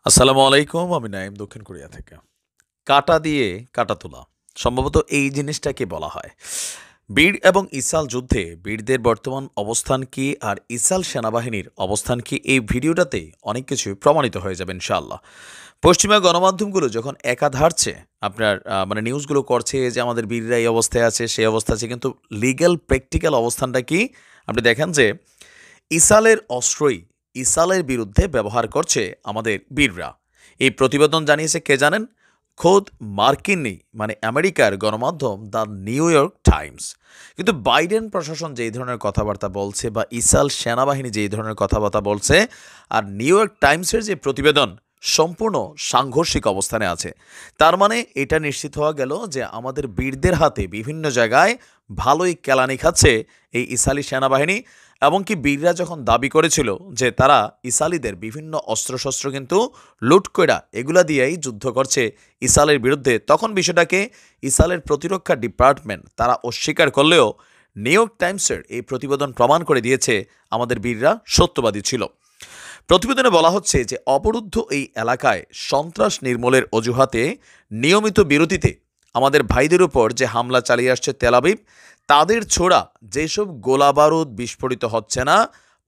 আসসালামু আলাইকুম। আমি নাইম দক্ষিণ কোরিয়া থেকে। কাঁটা দিয়ে কাঁটা তোলা। সম্ভবত এই জিনিসটাকে বলা হয়। বীর এবং ইসরায়েল যুদ্ধে বীরদের বর্তমান অবস্থান কি আর ইসরায়েল সেনাবাহিনীর অবস্থান কি এই ভিডিওটাতে অনেক কিছুই প্রমাণিত হয়ে যাবে ইনশাআল্লাহ। পশ্চিমা গণমাধ্যমগুলো যখন একাধারছে আপনার মানে নিউজগুলো করছে যে আমাদের বীররা এই অবস্থায় আছে, সেই অবস্থা আছে কিন্তু লিগ্যাল প্র্যাকটিক্যাল অবস্থানটা কি? আপনি দেখেন যে ইসরায়েলের অস্ত্রই ইসরায়েলের বিরুদ্ধে ব্যবহার করছে আমাদের বীররা। এই প্রতিবেদন জানিয়েছে কে জানেন? খোদ মার্কিনী মানে আমেরিকার গণমাধ্যম দ্য নিউ ইয়র্ক টাইমস। কিন্তু বাইডেন প্রশাসন যেই ধরনের কথাবার্তা বলছে বা ইসরায়েল সেনাবাহিনী যেই ধরনের কথাবার্তা বলছে আর নিউ ইয়র্ক টাইমসের যে প্রতিবেদন সম্পূর্ণ সাংঘর্ষিক অবস্থানে আছে। তার মানে এটা নিশ্চিত হওয়া গেল যে আমাদের বীরদের হাতে বিভিন্ন জায়গায় ভালোই কেলানি খাচ্ছে এই ইসরায়েলি সেনাবাহিনী। এমনকি বীররা যখন দাবি করেছিল যে তারা ইসরায়েলিদের বিভিন্ন অস্ত্রশস্ত্র কিন্তু লুট কইরা এগুলা দিয়েই যুদ্ধ করছে ইসরায়েলের বিরুদ্ধে, তখন বিষয়টাকে ইসরায়েলের প্রতিরক্ষা ডিপার্টমেন্ট তারা অস্বীকার করলেও নিউ ইয়র্ক টাইমসের এই প্রতিবেদন প্রমাণ করে দিয়েছে আমাদের বীররা সত্যবাদী ছিল। প্রতিবেদনে বলা হচ্ছে যে অবরুদ্ধ এই এলাকায় সন্ত্রাস নির্মূলের অজুহাতে নিয়মিত বিরতিতে আমাদের ভাইদের উপর যে হামলা চালিয়ে আসছে তেল আবিব, তাদের ছোড়া যেসব গোলাবারুদ বিস্ফোরিত হচ্ছে না,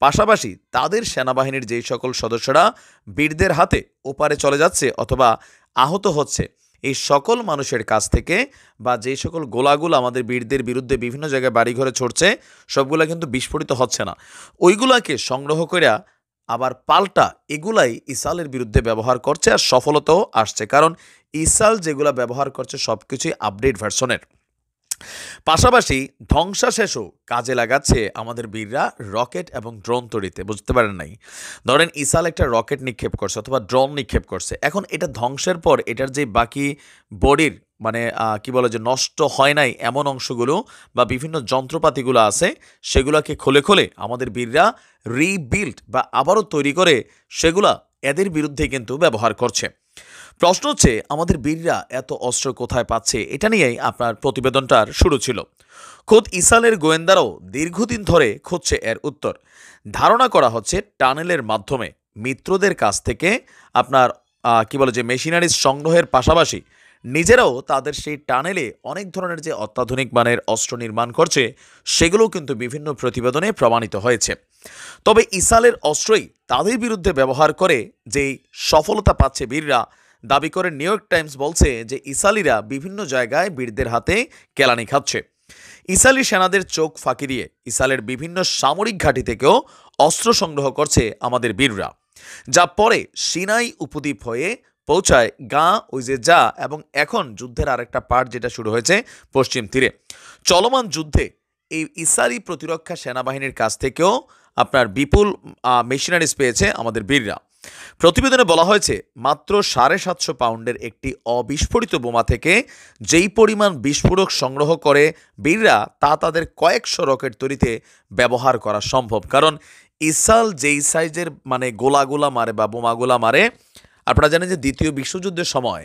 পাশাপাশি তাদের সেনাবাহিনীর যেই সকল সদস্যরা বীরদের হাতে ওপারে চলে যাচ্ছে অথবা আহত হচ্ছে, এই সকল মানুষের কাছ থেকে বা যে সকল গোলাগুলো আমাদের বীরদের বিরুদ্ধে বিভিন্ন জায়গায় বাড়িঘরে ছড়ছে সবগুলা কিন্তু বিস্ফোরিত হচ্ছে না, ওইগুলাকে সংগ্রহ করে আবার পাল্টা এগুলাই ইসরায়েলের বিরুদ্ধে ব্যবহার করছে আর সফলতাও আসছে। কারণ ইসরায়েল যেগুলা ব্যবহার করছে সব কিছুই আপডেট ভার্সনের। পাশাপাশি ধ্বংসাশেষও কাজে লাগাচ্ছে আমাদের বীররা রকেট এবং ড্রোন তৈরিতে। বুঝতে পারেন নাই? ধরেন ইসরায়েল একটা রকেট নিক্ষেপ করছে অথবা ড্রোন নিক্ষেপ করছে, এখন এটা ধ্বংসের পর এটার যে বাকি বডির মানে কি বলে যে নষ্ট হয় নাই এমন অংশগুলো বা বিভিন্ন যন্ত্রপাতিগুলো আছে সেগুলোকে খুলে খুলে আমাদের বীররা রিবিল্ড বা আবারও তৈরি করে সেগুলা এদের বিরুদ্ধে কিন্তু ব্যবহার করছে। প্রশ্ন হচ্ছে আমাদের বীররা এত অস্ত্র কোথায় পাচ্ছে, এটা নিয়েই আপনার প্রতিবেদনটার শুরু ছিল। খোদ ইসরায়েলের গোয়েন্দারাও দীর্ঘদিন ধরে খুঁজছে এর উত্তর। ধারণা করা হচ্ছে টানেলের মাধ্যমে মিত্রদের কাছ থেকে আপনার কি বলে যে মেশিনারিজ সংগ্রহের পাশাপাশি নিজেরাও তাদের সেই টানেলে অনেক ধরনের যে অত্যাধুনিক মানের অস্ত্র নির্মাণ করছে সেগুলোও কিন্তু বিভিন্ন প্রতিবেদনে প্রমাণিত হয়েছে। তবে ইসরায়েলের অস্ত্রই তাদের বিরুদ্ধে ব্যবহার করে যেই সফলতা পাচ্ছে বীররা, দাবি করে নিউ ইয়র্ক টাইমস বলছে যে ইসরায়েলিরা বিভিন্ন জায়গায় বীরদের হাতে কেলানি খাচ্ছে। ইসরায়েলি সেনাদের চোখ ফাঁকি দিয়ে ইসরায়েলের বিভিন্ন সামরিক ঘাঁটি থেকেও অস্ত্র সংগ্রহ করছে আমাদের বীররা, যা পরে সিনাই উপদ্বীপ হয়ে পৌঁছায় ওই যে যা এবং এখন যুদ্ধের আরেকটা পার্ট যেটা শুরু হয়েছে পশ্চিম তীরে। চলমান যুদ্ধে এই ইসরায়েলি প্রতিরক্ষা সেনাবাহিনীর কাছ থেকেও আপনার বিপুল মেশিনারিজ পেয়েছে আমাদের বীররা। প্রতিবেদনে বলা হয়েছে মাত্র ৭৫০ পাউন্ডের একটি অবিস্ফোরিত বোমা থেকে যেই পরিমাণ বিস্ফোরক সংগ্রহ করে বীররা তা তাদের কয়েকশো রকেট তৈরিতে ব্যবহার করা সম্ভব। কারণ ইসরায়েল যেই সাইজের মানে গোলাগুলা মারে বা বোমাগুলা মারে, আপনারা জানেন যে দ্বিতীয় বিশ্বযুদ্ধের সময়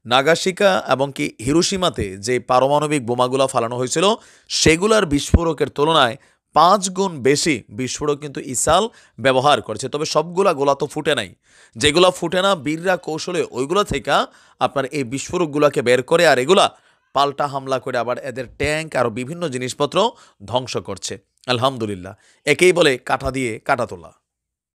নাগাসিকা এবং কি হিরোশিমাতে যে পারমাণবিক বোমাগুলা ফালানো হয়েছিল সেগুলার বিস্ফোরকের তুলনায় ৫ গুণ বেশি বিস্ফোরক কিন্তু ইসরায়েল ব্যবহার করেছে। তবে সবগুলা গোলা তো ফুটে নাই, যেগুলা ফুটে না বীররা কৌশলে ওইগুলো থেকে আপনার এই বিস্ফোরকগুলোকে বের করে আর এগুলা পাল্টা হামলা করে আবার এদের ট্যাঙ্ক আরও বিভিন্ন জিনিসপত্র ধ্বংস করছে। আলহামদুলিল্লাহ, একেই বলে কাঁটা দিয়ে কাঁটা তোলা।